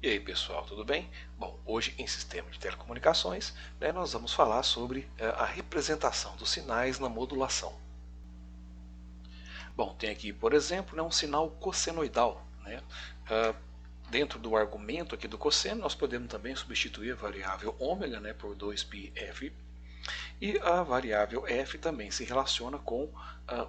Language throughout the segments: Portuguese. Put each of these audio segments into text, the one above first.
E aí pessoal, tudo bem? Bom, hoje em sistema de telecomunicações, nós vamos falar sobre a representação dos sinais na modulação. Bom, tem aqui, por exemplo, um sinal cossenoidal. Ah, Dentro do argumento aqui do cosseno, nós podemos também substituir a variável ômega por 2πf, e a variável f também se relaciona com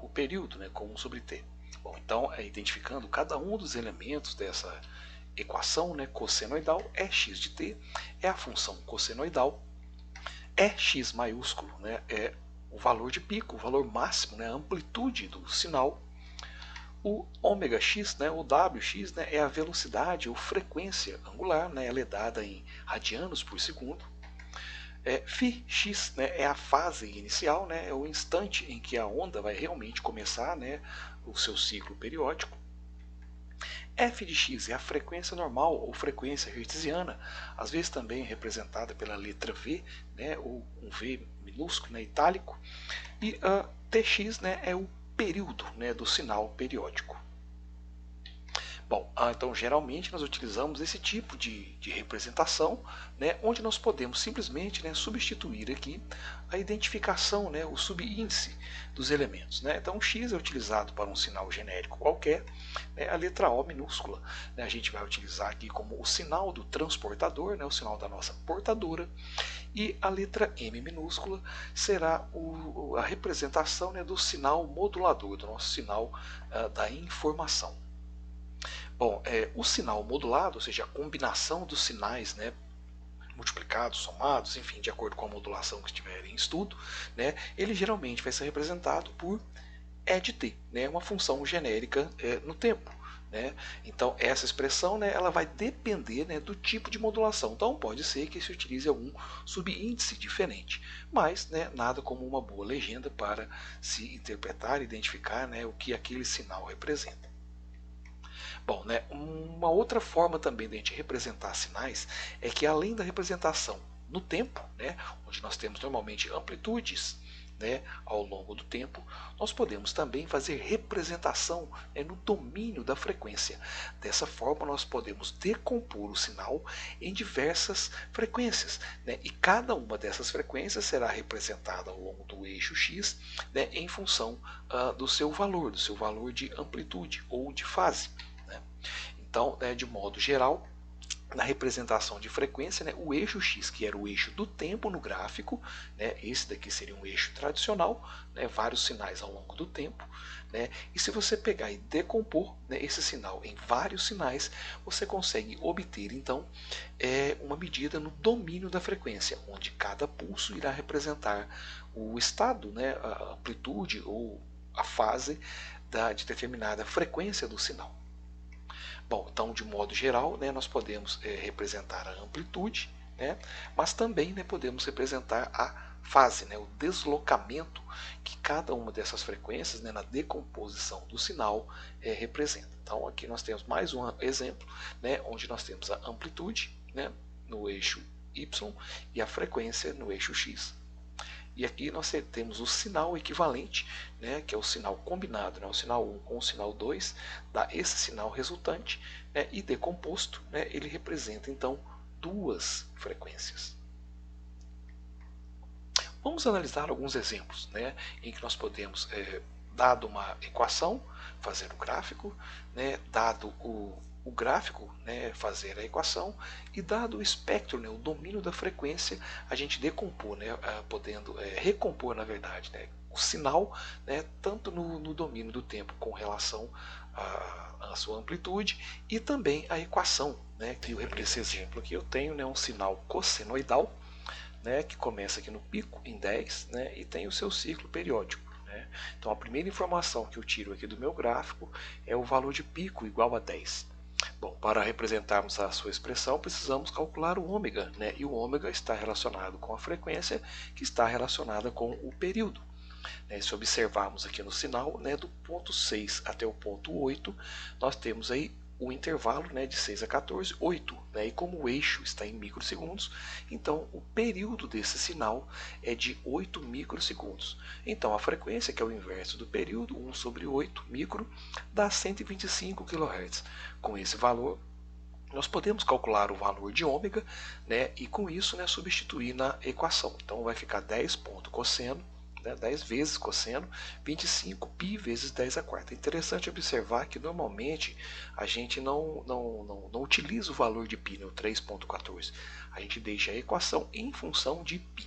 o período, com 1 sobre t. Bom, então, identificando cada um dos elementos dessa equação cossenoidal, é x de t é a função cossenoidal, é x maiúsculo é o valor de pico, o valor máximo, a amplitude do sinal, o ômega x, o wx, é a velocidade ou frequência angular, ela é dada em radianos por segundo, φx é a fase inicial, é o instante em que a onda vai realmente começar o seu ciclo periódico. F de x é a frequência normal ou frequência hertziana, às vezes também representada pela letra V, ou um V minúsculo, itálico, e Tx é o período do sinal periódico. Bom, então geralmente nós utilizamos esse tipo de representação, onde nós podemos simplesmente substituir aqui a identificação, o subíndice dos elementos. Então x é utilizado para um sinal genérico qualquer, a letra O minúscula a gente vai utilizar aqui como o sinal do transportador, o sinal da nossa portadora, e a letra M minúscula será a representação do sinal modulador, do nosso sinal da informação. Bom, o sinal modulado, ou seja, a combinação dos sinais multiplicados, somados, enfim, de acordo com a modulação que estiver em estudo, ele geralmente vai ser representado por E de t, uma função genérica no tempo. Então essa expressão ela vai depender do tipo de modulação. Então pode ser que se utilize algum subíndice diferente, mas nada como uma boa legenda para se interpretar e identificar o que aquele sinal representa. Bom, uma outra forma também de a gente representar sinais é que, além da representação no tempo, onde nós temos normalmente amplitudes ao longo do tempo, nós podemos também fazer representação no domínio da frequência. Dessa forma nós podemos decompor o sinal em diversas frequências, e cada uma dessas frequências será representada ao longo do eixo x em função do seu valor de amplitude ou de fase. Então, de modo geral, na representação de frequência, o eixo x, que era o eixo do tempo no gráfico, esse daqui seria um eixo tradicional, vários sinais ao longo do tempo, e se você pegar e decompor esse sinal em vários sinais, você consegue obter então uma medida no domínio da frequência, onde cada pulso irá representar o estado, a amplitude ou a fase de determinada frequência do sinal. Bom, então, de modo geral, nós podemos representar a amplitude, mas também podemos representar a fase, o deslocamento que cada uma dessas frequências, na decomposição do sinal, representa. Então, aqui nós temos mais um exemplo, onde nós temos a amplitude no eixo y e a frequência no eixo x. E aqui nós temos o sinal equivalente, que é o sinal combinado, o sinal 1 com o sinal 2, dá esse sinal resultante, e decomposto, ele representa então duas frequências. Vamos analisar alguns exemplos em que nós podemos, dado uma equação, fazer o gráfico, dado o gráfico, fazer a equação, e dado o espectro, o domínio da frequência, a gente decompor, podendo recompor, na verdade, o sinal, tanto no domínio do tempo com relação à sua amplitude, e também a equação, que esse exemplo aqui eu tenho um sinal cossenoidal, que começa aqui no pico em 10 e tem o seu ciclo periódico. Então a primeira informação que eu tiro aqui do meu gráfico é o valor de pico igual a 10. Bom, para representarmos a sua expressão, precisamos calcular o ômega, e o ômega está relacionado com a frequência, que está relacionada com o período. Se observarmos aqui no sinal, do ponto 6 até o ponto 8, nós temos aí o intervalo de 6 a 14, 8. E como o eixo está em microsegundos, então o período desse sinal é de 8 microsegundos. Então a frequência, que é o inverso do período, 1 sobre 8 micro, dá 125 kHz. Com esse valor, nós podemos calcular o valor de ômega, né, e com isso, né, substituir na equação. Então vai ficar 10 ponto cosseno, né, 10 vezes cosseno, 25 π vezes 10 a quarta. É interessante observar que normalmente a gente não utiliza o valor de π, né, o 3,14. A gente deixa a equação em função de π.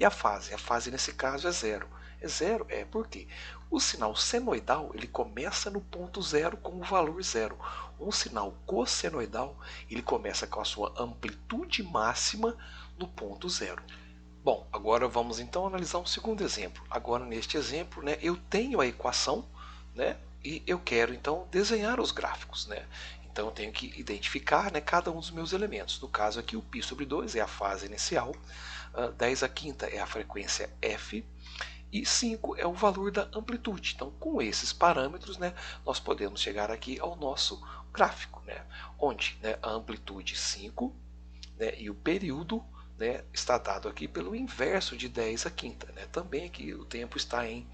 E a fase? A fase nesse caso é zero. É zero por quê? O sinal senoidal ele começa no ponto zero com o valor zero. Um sinal cossenoidal ele começa com a sua amplitude máxima no ponto zero. Bom, agora vamos então analisar um segundo exemplo. Agora neste exemplo, né, eu tenho a equação, né, e eu quero então desenhar os gráficos, né? Então eu tenho que identificar, né, cada um dos meus elementos. No caso aqui o π sobre 2 é a fase inicial, 10 a quinta é a frequência f e 5 é o valor da amplitude. Então com esses parâmetros, né, nós podemos chegar aqui ao nosso gráfico, né, onde, né, a amplitude 5, né, e o período, né, está dado aqui pelo inverso de 10 a quinta. Né? Também aqui o tempo está em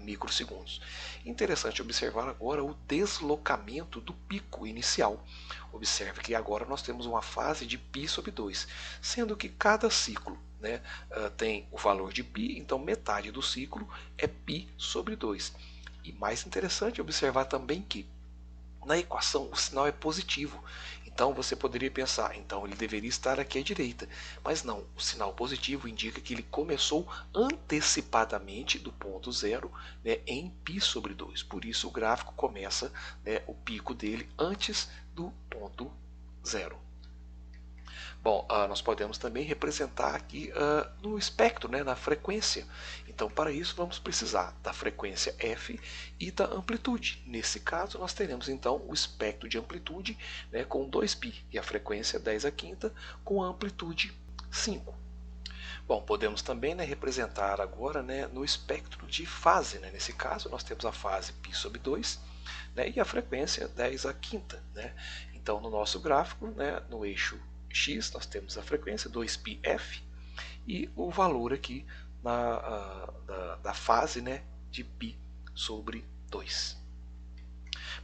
microsegundos. Interessante observar agora o deslocamento do pico inicial. Observe que agora nós temos uma fase de π sobre 2, sendo que cada ciclo, né, tem o valor de π, então metade do ciclo é π sobre 2. E mais interessante observar também que na equação o sinal é positivo. Então você poderia pensar, então ele deveria estar aqui à direita. Mas não, o sinal positivo indica que ele começou antecipadamente do ponto zero, né, em π sobre 2. Por isso o gráfico começa, né, o pico dele antes do ponto zero. Bom, nós podemos também representar aqui no espectro, né, na frequência. Então, para isso, vamos precisar da frequência f e da amplitude. Nesse caso, nós teremos então o espectro de amplitude, né, com 2π e a frequência 10 a quinta com a amplitude 5. Bom, podemos também, né, representar agora, né, no espectro de fase. Né? Nesse caso, nós temos a fase π sobre 2, né, e a frequência 10 a quinta. Né? Então, no nosso gráfico, né, no eixo x, nós temos a frequência 2πf e o valor aqui da fase, né, de π sobre 2.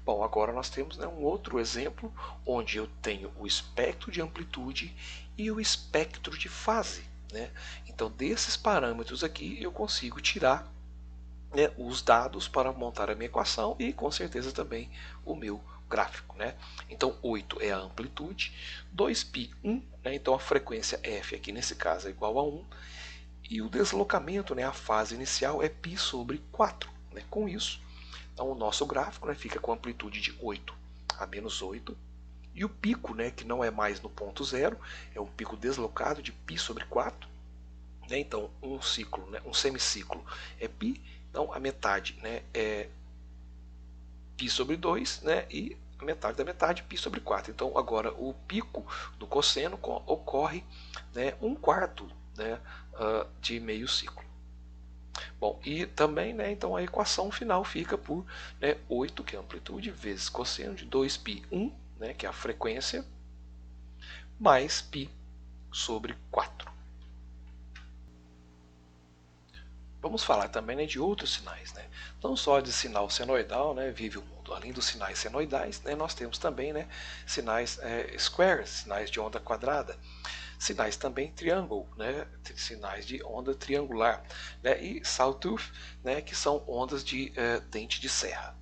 Bom, agora nós temos, né, um outro exemplo onde eu tenho o espectro de amplitude e o espectro de fase. Né? Então, desses parâmetros aqui eu consigo tirar, né, os dados para montar a minha equação e com certeza também o meu gráfico. Né? Então 8 é a amplitude, 2π 1, né, então a frequência f aqui nesse caso é igual a 1, e o deslocamento, né, a fase inicial é π sobre 4. Né? Com isso, então, o nosso gráfico, né, fica com amplitude de 8 a menos 8, e o pico, né, que não é mais no ponto zero, é um pico deslocado de π sobre 4. Né? Então um ciclo, né, um semiciclo é π, então a metade, né, é π sobre 2, né, e a metade da metade π sobre 4. Então agora o pico do cosseno ocorre, né, 1/4, né, de meio ciclo. Bom, e também, né, então a equação final fica por, né, 8, que é a amplitude, vezes cosseno de 2π 1, né, que é a frequência, mais π sobre 4. Vamos falar também, né, de outros sinais. Né? Não só de sinal senoidal, né, vive o mundo. Além dos sinais senoidais, né, nós temos também, né, sinais squares, sinais de onda quadrada. Sinais também triângulo, né, sinais de onda triangular. Né, e sawtooth, né, que são ondas de dente de serra.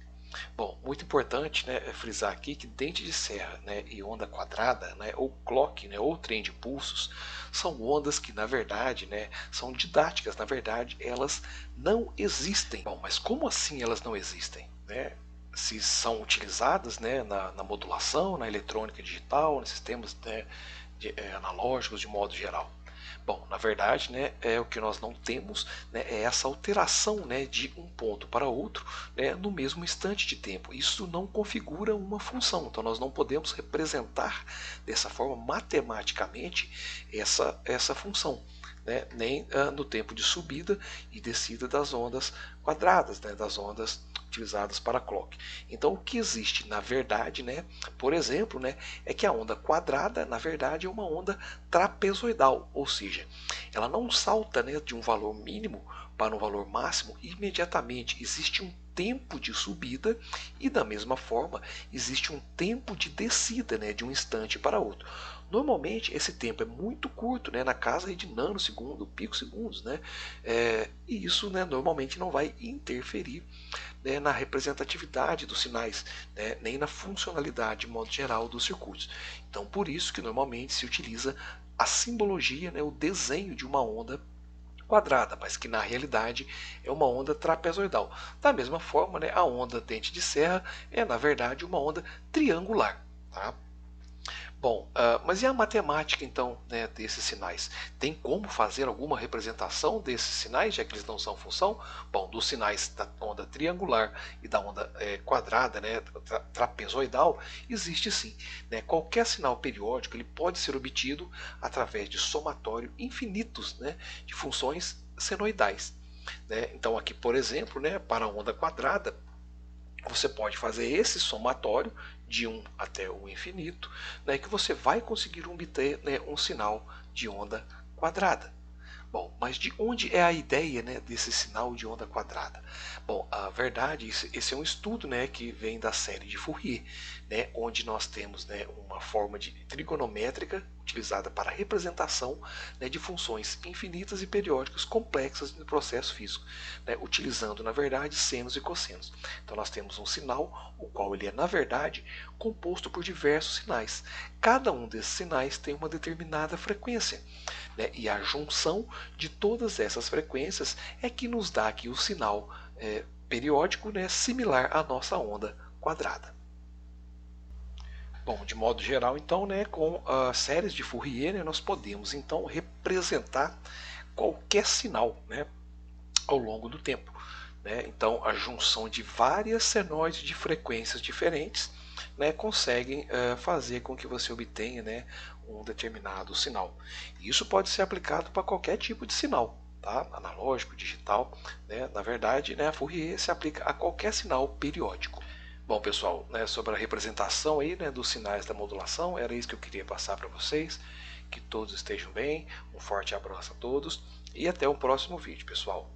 Bom, muito importante, né, frisar aqui que dente de serra, né, e onda quadrada, né, ou clock, né, ou trem de pulsos, são ondas que na verdade, né, são didáticas, na verdade elas não existem. Bom, mas como assim elas não existem? Né? Se são utilizadas, né, na modulação, na eletrônica digital, nos sistemas, né, analógicos de modo geral. Bom, na verdade, né, o que nós não temos, né, é essa alteração, né, de um ponto para outro, né, no mesmo instante de tempo. Isso não configura uma função, então nós não podemos representar dessa forma matematicamente essa função. Né, nem no tempo de subida e descida das ondas quadradas, né, das ondas utilizadas para clock. Então o que existe na verdade, né, por exemplo, né, é que a onda quadrada na verdade é uma onda trapezoidal, ou seja, ela não salta, né, de um valor mínimo para um valor máximo imediatamente. Existe um tempo de subida e da mesma forma existe um tempo de descida, né, de um instante para outro. Normalmente esse tempo é muito curto, né, na casa de nanosegundos, picosegundos, né, e isso, né, normalmente não vai interferir, né, na representatividade dos sinais, né, nem na funcionalidade de modo geral dos circuitos. Então por isso que normalmente se utiliza a simbologia, né, o desenho de uma onda quadrada, mas que na realidade é uma onda trapezoidal. Da mesma forma, né, a onda dente de serra é na verdade uma onda triangular. Tá? Bom, mas e a matemática então, né, desses sinais? Tem como fazer alguma representação desses sinais, já que eles não são função? Bom, dos sinais da onda triangular e da onda quadrada, né, trapezoidal, existe sim. Né? Qualquer sinal periódico ele pode ser obtido através de somatório infinitos, né, de funções senoidais. Né? Então aqui, por exemplo, né, para a onda quadrada, você pode fazer esse somatório de 1 até o infinito, né, que você vai conseguir obter, né, um sinal de onda quadrada. Bom, mas de onde é a ideia, né, desse sinal de onda quadrada? Bom, a verdade, esse é um estudo, né, que vem da série de Fourier, né, onde nós temos, né, uma forma de trigonométrica utilizada para a representação, né, de funções infinitas e periódicas complexas no processo físico, né, utilizando na verdade senos e cossenos. Então nós temos um sinal, o qual ele é na verdade composto por diversos sinais. Cada um desses sinais tem uma determinada frequência, né, e a junção de todas essas frequências é que nos dá aqui o sinal periódico, né, similar à nossa onda quadrada. Bom, de modo geral, então, né, com as séries de Fourier, né, nós podemos então representar qualquer sinal, né, ao longo do tempo. Né? Então, a junção de várias senoides de frequências diferentes, né, conseguem fazer com que você obtenha, né, um determinado sinal. E isso pode ser aplicado para qualquer tipo de sinal, tá? Analógico, digital. Né? Na verdade, né, a Fourier se aplica a qualquer sinal periódico. Bom, pessoal, né, sobre a representação aí, né, dos sinais da modulação, era isso que eu queria passar para vocês. Que todos estejam bem, um forte abraço a todos e até o próximo vídeo, pessoal.